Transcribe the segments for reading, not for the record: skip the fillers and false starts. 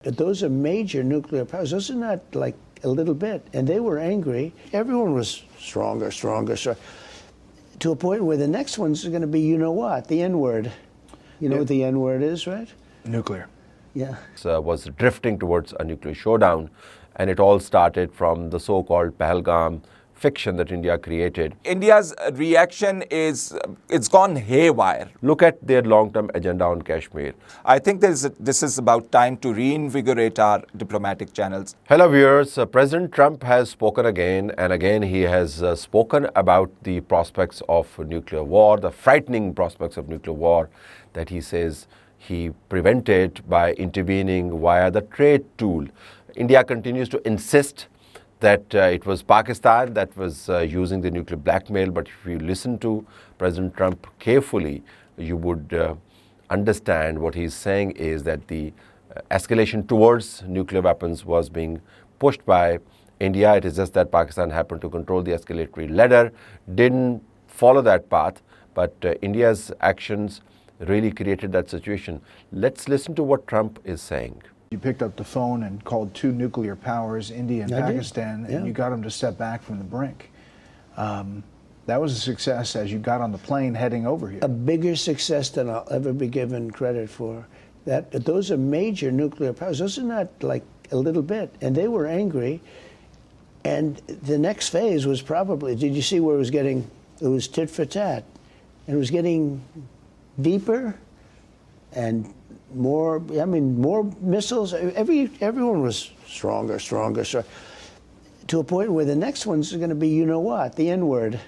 Those are major nuclear powers. Those are not like a little bit. And they were angry. Everyone was stronger, to a point where the next one's going to be, you know what, the N-word. You know what the N-word is, right? Nuclear. Yeah. Was drifting towards a nuclear showdown, and it all started from the so-called Pahalgam fiction that India created. India's reaction is, it's gone haywire. Look at their long-term agenda on Kashmir. I think this is about time to reinvigorate our diplomatic channels. Hello viewers, President Trump has spoken again and again. He has spoken about the prospects of nuclear war, the frightening prospects of nuclear war that he says he prevented by intervening via the trade tool. India continues to insist that it was Pakistan that was using the nuclear blackmail. But if you listen to President Trump carefully, you would understand what he's saying is that the escalation towards nuclear weapons was being pushed by India. It is just that Pakistan happened to control the escalatory ladder, didn't follow that path, but India's actions really created that situation. Let's listen to what Trump is saying. You picked up the phone and called two nuclear powers, India and Pakistan, and you got them to step back from the brink. That was a success as you got on the plane heading over here. A bigger success than I'll ever be given credit for. Those are major nuclear powers. Those are not like a little bit. And they were angry. And the next phase was probably, did you see where it was tit for tat. And it was getting deeper and more missiles. Everyone was stronger, to a point where the next one's going to be, you know what, the N-word.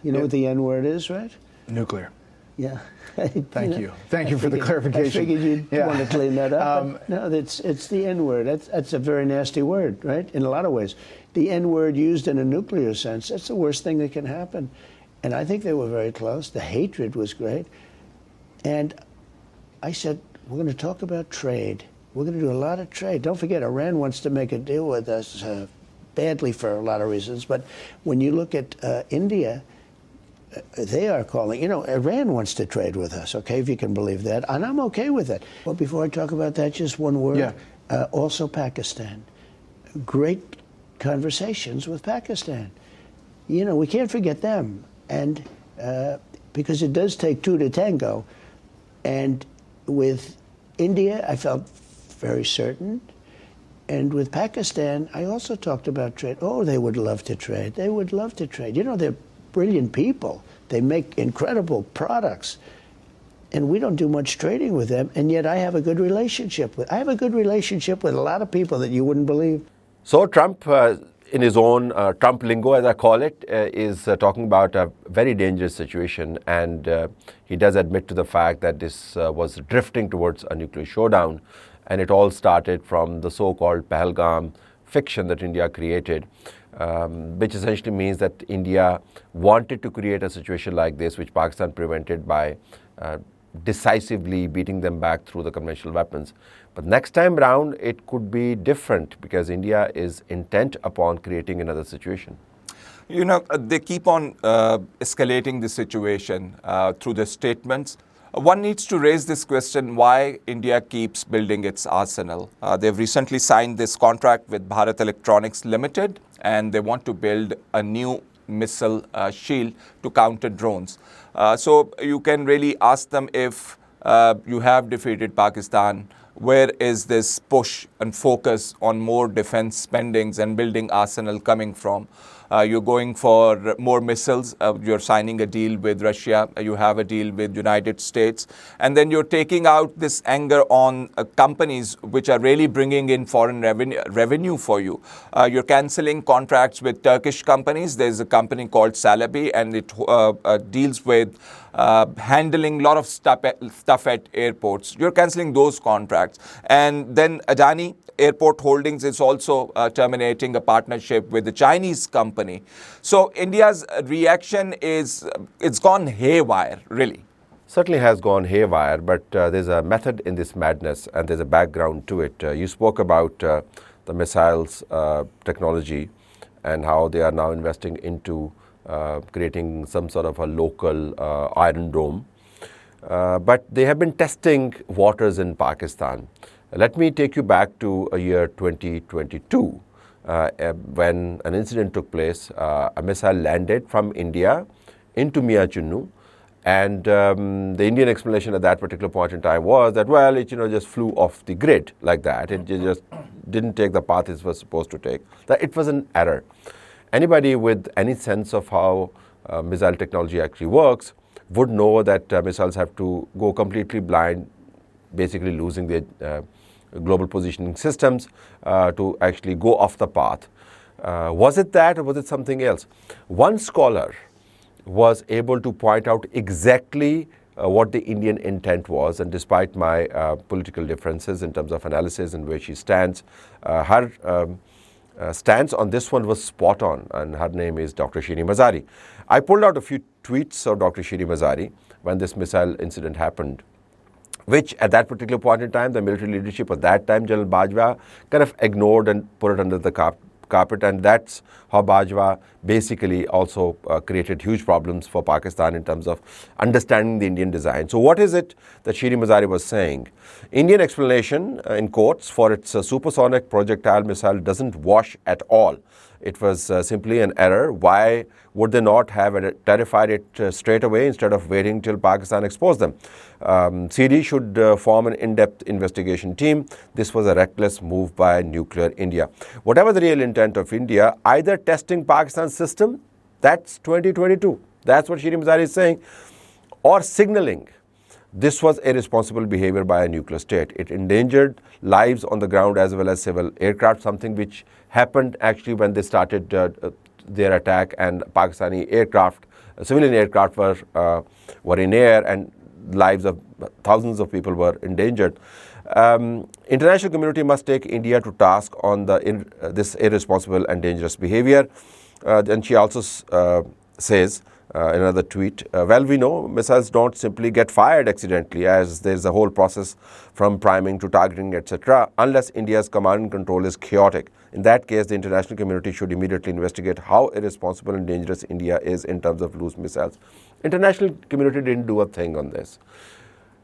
You know what the N-word is, right? Nuclear. Yeah. Thank you for the clarification. I figured you'd want to clean that up. No, it's the N-word. That's a very nasty word, right? In a lot of ways. The N-word used in a nuclear sense, that's the worst thing that can happen. And I think they were very close. The hatred was great. And I said, we're going to talk about trade. We're going to do a lot of trade. Don't forget, Iran wants to make a deal with us badly for a lot of reasons. But when you look at India, they are calling, Iran wants to trade with us, okay, if you can believe that. And I'm okay with it. Well, before I talk about that, just one word. Yeah. Also Pakistan. Great conversations with Pakistan. We can't forget them. And because it does take two to tango. And with India, I felt very certain. And with Pakistan, I also talked about trade. Oh, they would love to trade. They would love to trade. They're brilliant people. They make incredible products. And we don't do much trading with them. And yet I have a good relationship with a lot of people that you wouldn't believe. So Trump, in his own Trump lingo, as I call it, is talking about a very dangerous situation. And he does admit to the fact that this was drifting towards a nuclear showdown. And it all started from the so-called Pahalgam fiction that India created, which essentially means that India wanted to create a situation like this, which Pakistan prevented by decisively beating them back through the conventional weapons. But next time round, it could be different because India is intent upon creating another situation. They keep on escalating the situation through their statements. One needs to raise this question, why India keeps building its arsenal. They've recently signed this contract with Bharat Electronics Limited, and they want to build a new missile shield to counter drones. So you can really ask them, if you have defeated Pakistan, where is this push and focus on more defense spendings and building arsenal coming from? You're going for more missiles. You're signing a deal with Russia. You have a deal with United States. And then you're taking out this anger on companies which are really bringing in foreign revenue for you. You're canceling contracts with Turkish companies. There's a company called Salabi, and it deals with handling a lot of stuff at airports. You're canceling those contracts. And then Adani Airport Holdings is also terminating a partnership with the Chinese company. So India's reaction is, it's gone haywire, really. Certainly has gone haywire, but there's a method in this madness and there's a background to it. You spoke about the missiles technology and how they are now investing into creating some sort of a local Iron Dome. But they have been testing waters in Pakistan. Let me take you back to a year 2022 when an incident took place. A missile landed from India into Mia Chunnu, and the Indian explanation at that particular point in time was that, well, it just flew off the grid like that. It just didn't take the path it was supposed to take. That it was an error. Anybody with any sense of how missile technology actually works would know that missiles have to go completely blind, basically losing their global positioning systems to actually go off the path. Was it that, or was it something else? One scholar was able to point out exactly what the Indian intent was, and despite my political differences in terms of analysis and where she stands, her stance on this one was spot on, and her name is Dr. Shini Mazari. I pulled out a few tweets of Dr. Shini Mazari when this missile incident happened, which at that particular point in time, the military leadership at that time, General Bajwa, kind of ignored and put it under the carpet, and that's how Bajwa basically also created huge problems for Pakistan in terms of understanding the Indian design. So what is it that Shiri Mazari was saying? Indian explanation, in quotes, for its supersonic projectile missile doesn't wash at all. It was simply an error. Why would they not have terrified it straight away instead of waiting till Pakistan exposed them? CD should form an in-depth investigation team. This was a reckless move by nuclear India. Whatever the real intent of India, either testing Pakistan's system, that's 2022. That's what Shiri Mazari is saying, or signaling. This was irresponsible behavior by a nuclear state. It endangered lives on the ground as well as civil aircraft, something which happened actually when they started their attack, and Pakistani aircraft, civilian aircraft were in air, and lives of thousands of people were endangered. International community must take India to task on this irresponsible and dangerous behavior. Then she also says, in another tweet, well, we know missiles don't simply get fired accidentally, as there's a whole process from priming to targeting, etc., unless India's command and control is chaotic. In that case, the international community should immediately investigate how irresponsible and dangerous India is in terms of loose missiles. International community didn't do a thing on this,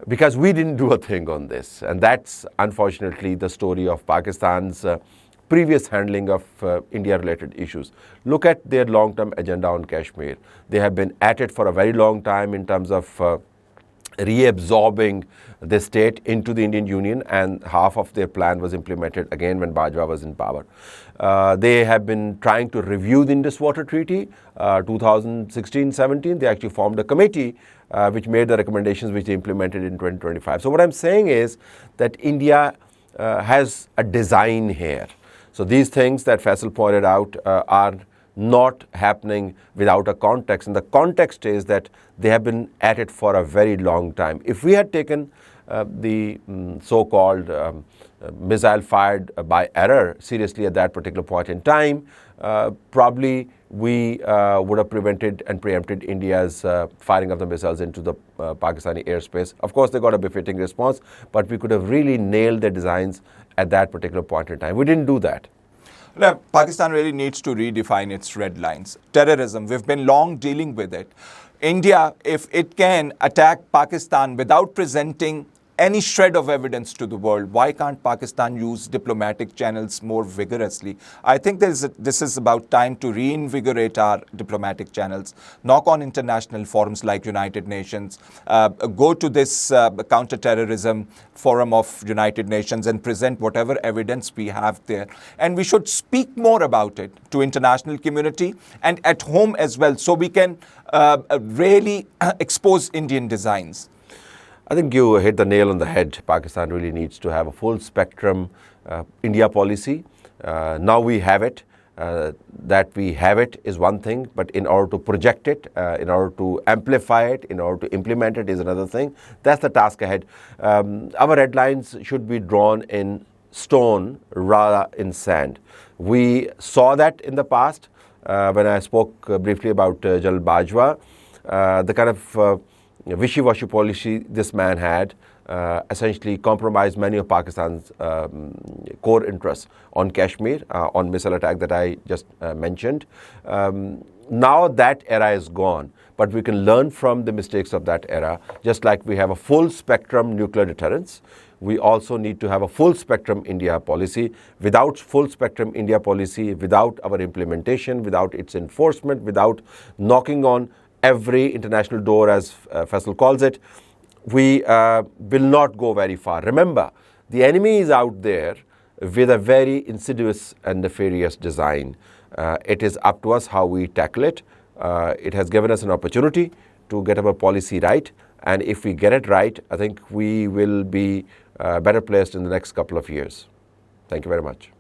because we didn't do a thing on this. And that's unfortunately the story of Pakistan's previous handling of India-related issues. Look at their long-term agenda on Kashmir. They have been at it for a very long time in terms of reabsorbing the state into the Indian Union, and half of their plan was implemented again when Bajwa was in power. They have been trying to review the Indus Water Treaty, 2016-17. They actually formed a committee which made the recommendations which they implemented in 2025. So what I'm saying is that India has a design here. So these things that Faisal pointed out are not happening without a context. And the context is that they have been at it for a very long time. If we had taken the so-called missile fired by error seriously at that particular point in time, probably we would have prevented and preempted India's firing of the missiles into the Pakistani airspace. Of course, they got a befitting response, but we could have really nailed their designs at that particular point in time. We didn't do that. Now, Pakistan really needs to redefine its red lines. Terrorism, we've been long dealing with it. India, if it can attack Pakistan without presenting any shred of evidence to the world, why can't Pakistan use diplomatic channels more vigorously? I think this is about time to reinvigorate our diplomatic channels, knock on international forums like United Nations, go to this counter-terrorism forum of United Nations and present whatever evidence we have there. And we should speak more about it to international community and at home as well, so we can really expose Indian designs. I think you hit the nail on the head. Pakistan really needs to have a full spectrum India policy. Now we have it. That we have it is one thing, but in order to project it, in order to amplify it, in order to implement it is another thing. That's the task ahead. Our red lines should be drawn in stone rather in sand. We saw that in the past when I spoke briefly about General Bajwa, the kind of wishy-washy policy this man had essentially compromised many of Pakistan's core interests on Kashmir, on missile attack that I just mentioned. Now that era is gone, but we can learn from the mistakes of that era, just like we have a full spectrum nuclear deterrence. we also need to have a full spectrum India policy. Without full spectrum India policy, without our implementation, without its enforcement, without knocking on every international door, as Faisal calls it, we will not go very far. Remember, the enemy is out there with a very insidious and nefarious design. It is up to us how we tackle it. It has given us an opportunity to get our policy right. And if we get it right, I think we will be better placed in the next couple of years. Thank you very much.